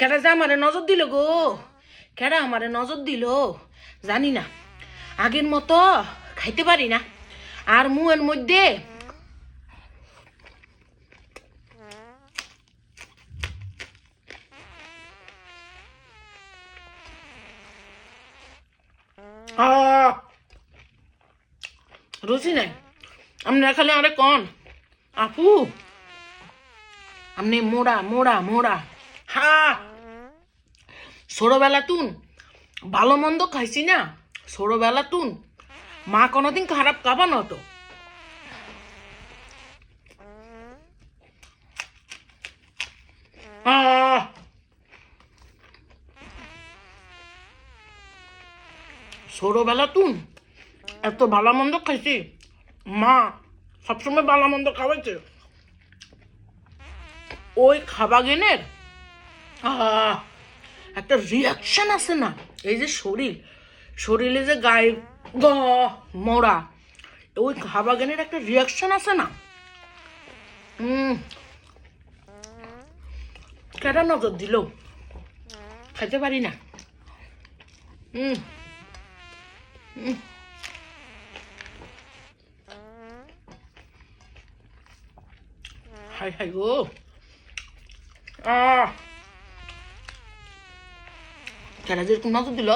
কেডা যে আমারে নজর দিল গো, কেডা আমারে নজর দিল জানি না। আগের মতো খাইতে পারি না। আর মুয়ের মধ্যে রুচি নাই। আপনি খালি আরে কন আপু, আপনি মোড়া মোড়া মোড়া। হ্যাঁ, ছোটবেলা তুন ভালো মন্দ খাইছি না। ছোটবেলা তুন মা কোনোদিন খারাপ খাবা নতো। ছোটবেলা তুন এত ভালো মন্দ খাইছি, মা সবসময় ভালো মন্দ খাওয়াইছে। ওই খাবাগেনের একটা রিয়াকশন আছে না, এই যে শরীরে যে গায়ে মরা, ওই খাবাগেনের একটা রিয়াকশন আছে না। কেডা নজর দিল খাইতে পারি না। হাই হাই গো, কেডা যেরকম নজর দিল।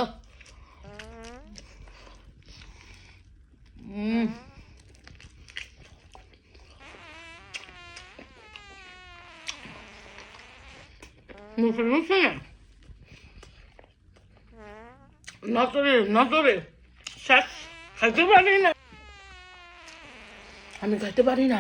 নজরে নজরে শেষ, খাইতে পারি না, আমি খাইতে পারি না।